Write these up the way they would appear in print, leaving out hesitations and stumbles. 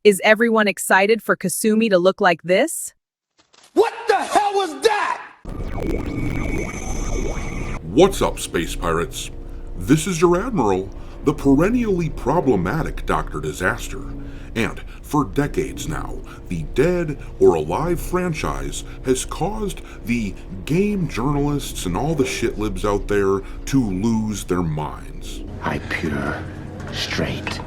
Is everyone excited for Kasumi to look like this? What the hell was that? What's up, space pirates? This is your Admiral, the perennially problematic Dr. Disaster. And for decades now, the Dead or Alive franchise has caused the game journalists and all the shitlibs out there to lose their minds. I pure, straight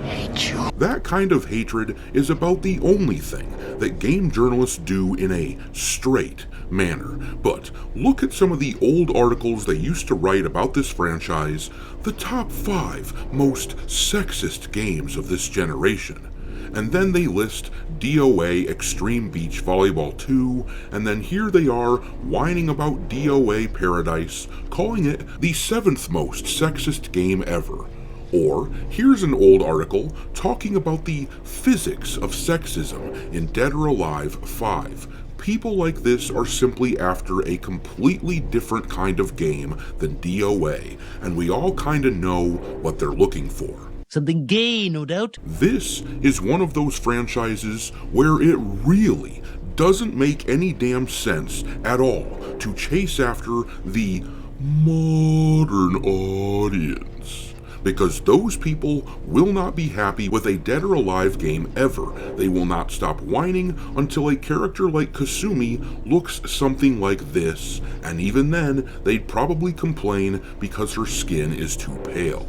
hate you. That kind of hatred is about the only thing that game journalists do in a straight manner. But look at some of the old articles they used to write about this franchise, the top 5 most sexist games of this generation. And then they list DOA Extreme Beach Volleyball 2, and then here they are whining about DOA Paradise, calling it the 7th most sexist game ever. Or, here's an old article talking about the physics of sexism in Dead or Alive 5. People like this are simply after a completely different kind of game than DOA, and we all kinda know what they're looking for. Something gay, no doubt. This is one of those franchises where it really doesn't make any damn sense at all to chase after the modern audience. Because those people will not be happy with a Dead or Alive game ever. They will not stop whining until a character like Kasumi looks something like this, and even then, they'd probably complain because her skin is too pale.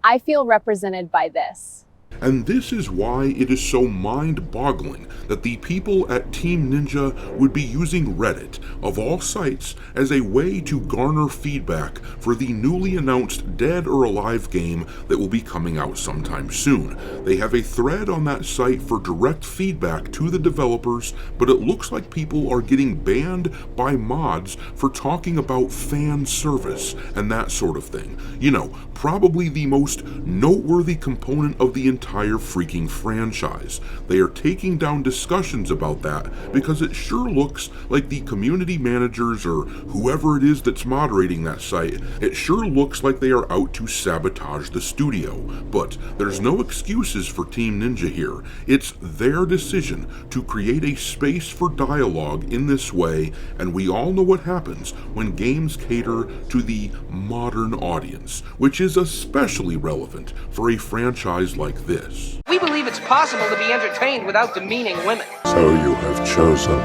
I feel represented by this. And this is why it is so mind-boggling that the people at Team Ninja would be using Reddit, of all sites, as a way to garner feedback for the newly announced Dead or Alive game that will be coming out sometime soon. They have a thread on that site for direct feedback to the developers, but it looks like people are getting banned by mods for talking about fan service and that sort of thing. You know, probably the most noteworthy component of the entire freaking franchise. They are taking down discussions about that because it sure looks like the community managers or whoever it is that's moderating that site, it sure looks like they are out to sabotage the studio. But there's no excuses for Team Ninja here. It's their decision to create a space for dialogue in this way, and we all know what happens when games cater to the modern audience, which is especially relevant for a franchise like this. We believe it's possible to be entertained without demeaning women. So you have chosen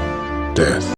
death.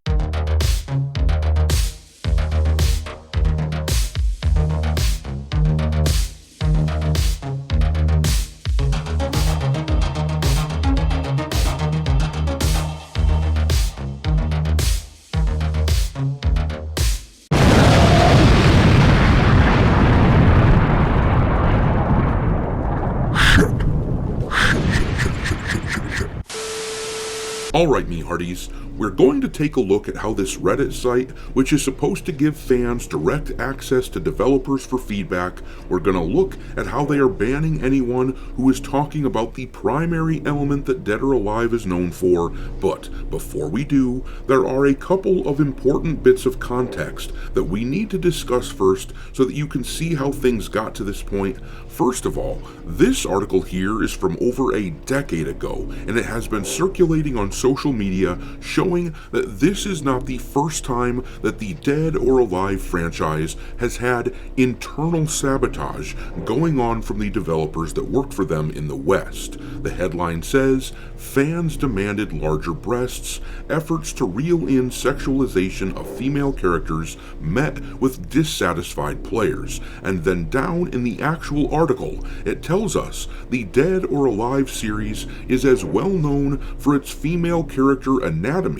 Alright, me hearties, we're going to take a look at how this Reddit site, which is supposed to give fans direct access to developers for feedback, we're going to look at how they are banning anyone who is talking about the primary element that Dead or Alive is known for. But before we do, there are a couple of important bits of context that we need to discuss first so that you can see how things got to this point. First of all, this article here is from over a decade ago, and it has been circulating on social media showing that this is not the first time that the Dead or Alive franchise has had internal sabotage going on from the developers that worked for them in the West. The headline says, "Fans demanded larger breasts, efforts to reel in sexualization of female characters met with dissatisfied players." And then down in the actual article, it tells us the Dead or Alive series is as well known for its female character anatomies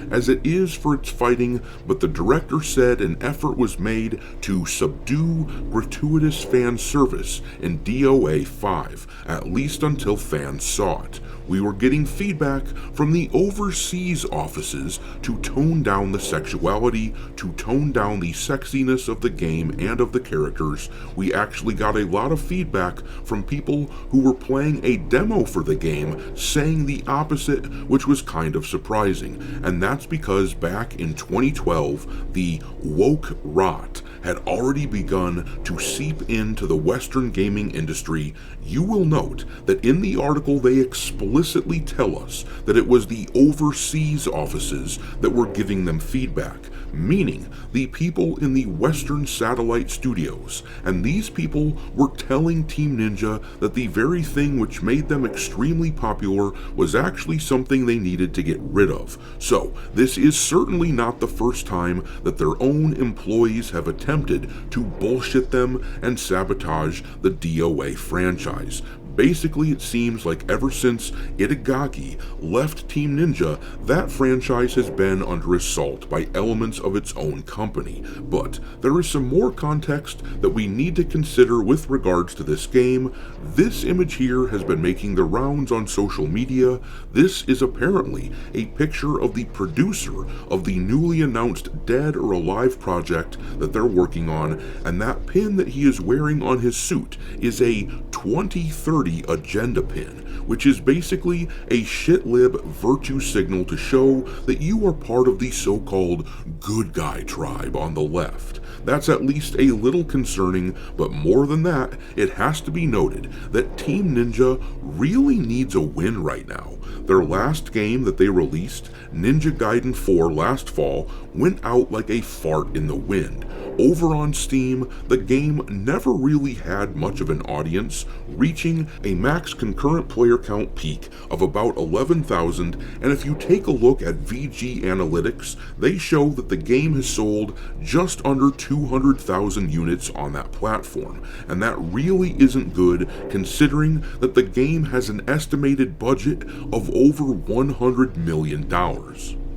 as it is for its fighting, but the director said an effort was made to subdue gratuitous fan service in DOA 5, at least until fans saw it. We were getting feedback from the overseas offices to tone down the sexuality, to tone down the sexiness of the game and of the characters. We actually got a lot of feedback from people who were playing a demo for the game saying the opposite, which was kind of surprising. And that's because back in 2012, the woke rot had already begun to seep into the Western gaming industry, you will note that in the article they explicitly tell us that it was the overseas offices that were giving them feedback, meaning the people in the Western satellite studios, and these people were telling Team Ninja that the very thing which made them extremely popular was actually something they needed to get rid of. So, this is certainly not the first time that their own employees have attempted to bullshit them and sabotage the DOA franchise. Basically, it seems like ever since Itagaki left Team Ninja, that franchise has been under assault by elements of its own company. But there is some more context that we need to consider with regards to this game. This image here has been making the rounds on social media. This is apparently a picture of the producer of the newly announced Dead or Alive project that they're working on, and that pin that he is wearing on his suit is a 2030 agenda pin, which is basically a shitlib virtue signal to show that you are part of the so-called good guy tribe on the left. That's at least a little concerning, but more than that, it has to be noted that Team Ninja really needs a win right now. Their last game that they released, Ninja Gaiden 4 last fall, went out like a fart in the wind. Over on Steam, the game never really had much of an audience, reaching a max concurrent player count peak of about 11,000, and if you take a look at VG Analytics, they show that the game has sold just under 200,000 units on that platform, and that really isn't good considering that the game has an estimated budget of over $100 million.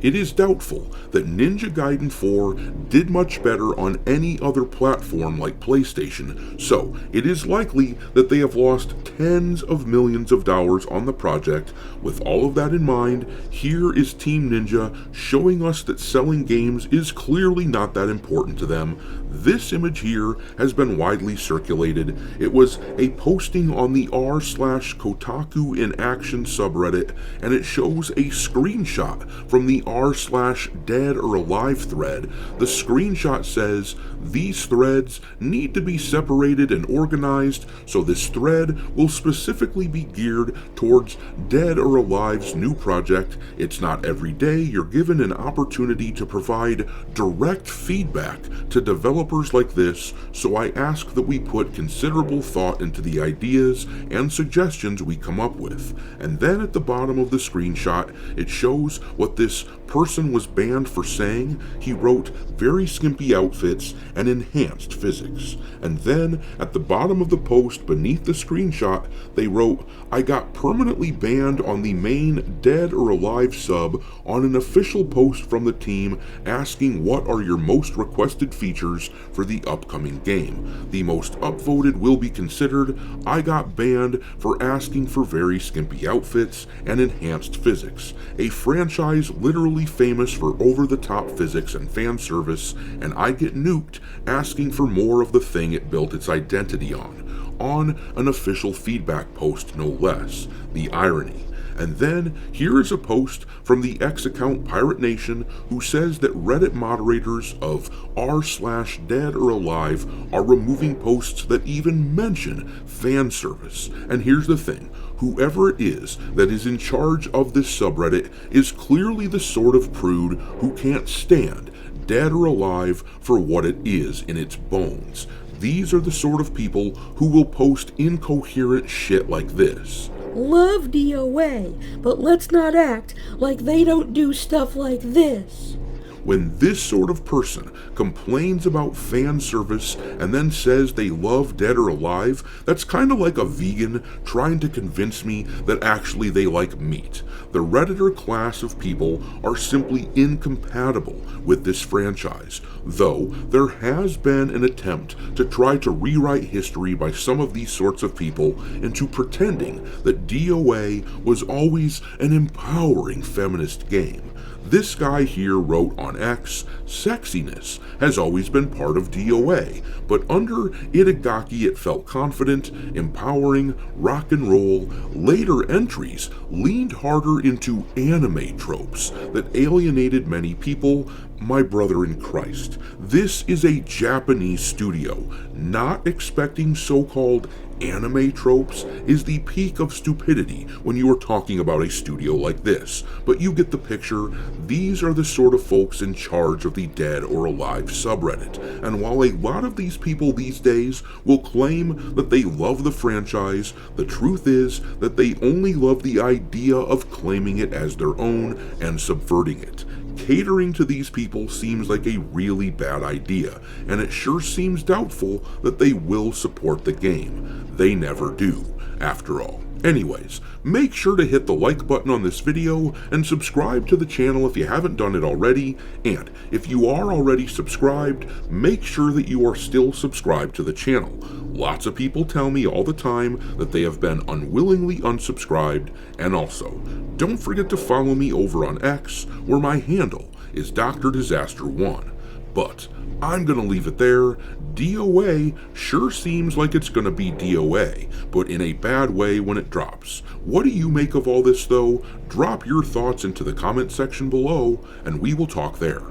It is doubtful that Ninja Gaiden 4 did much better on any other platform like PlayStation, so it is likely that they have lost tens of millions of dollars on the project. With all of that in mind, here is Team Ninja showing us that selling games is clearly not that important to them. This image here has been widely circulated. It was a posting on the r/Kotaku in Action subreddit, and it shows a screenshot from the r/Dead or Alive thread. The screenshot says, "These threads need to be separated and organized, so this thread will specifically be geared towards Dead or Alive's new project. It's not every day you're given an opportunity to provide direct feedback to developers like this, so I ask that we put considerable thought into the ideas and suggestions we come up with." And then at the bottom of the screenshot, it shows what this person was banned for saying. He wrote very skimpy outfits and enhanced physics. And then at the bottom of the post beneath the screenshot, they wrote, "I got permanently banned on the main Dead or Alive sub on an official post from the team asking what are your most requested features for the upcoming game. The most upvoted will be considered. I got banned for asking for very skimpy outfits and enhanced physics. A franchise literally famous for over-the-top physics and fan service, and I get nuked asking for more of the thing it built its identity on an official feedback post no less. The irony. And then here is a post from the X account Pirate Nation who says that Reddit moderators of r/Dead or Alive are removing posts that even mention fan service. And here's the thing. Whoever it is that is in charge of this subreddit is clearly the sort of prude who can't stand Dead or Alive for what it is in its bones. These are the sort of people who will post incoherent shit like this. Love DOA, but let's not act like they don't do stuff like this. When this sort of person complains about fan service and then says they love Dead or Alive, that's kind of like a vegan trying to convince me that actually they like meat. The Redditor class of people are simply incompatible with this franchise, though there has been an attempt to try to rewrite history by some of these sorts of people into pretending that DOA was always an empowering feminist game. This guy here wrote on X, sexiness has always been part of DOA, but under Itagaki it felt confident, empowering, rock and roll. Later entries leaned harder into anime tropes that alienated many people. My brother in Christ, this is a Japanese studio. Not expecting so-called anime tropes is the peak of stupidity when you are talking about a studio like this, but you get the picture. These are the sort of folks in charge of the Dead or Alive subreddit, and while a lot of these people these days will claim that they love the franchise, the truth is that they only love the idea of claiming it as their own and subverting it. Catering to these people seems like a really bad idea, and it sure seems doubtful that they will support the game. They never do, after all. Anyways, make sure to hit the like button on this video and subscribe to the channel if you haven't done it already, and if you are already subscribed, make sure that you are still subscribed to the channel. Lots of people tell me all the time that they have been unwillingly unsubscribed, and also, don't forget to follow me over on X, where my handle is Dr. Disaster 1. But I'm gonna leave it there. DOA sure seems like it's gonna be DOA, but in a bad way when it drops. What do you make of all this though? Drop your thoughts into the comment section below, and we will talk there.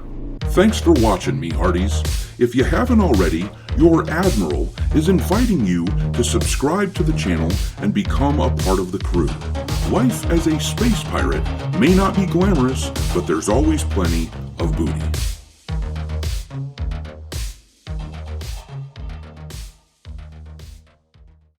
Thanks for watching, me hearties. If you haven't already, your Admiral is inviting you to subscribe to the channel and become a part of the crew. Life as a space pirate may not be glamorous, but there's always plenty of booty.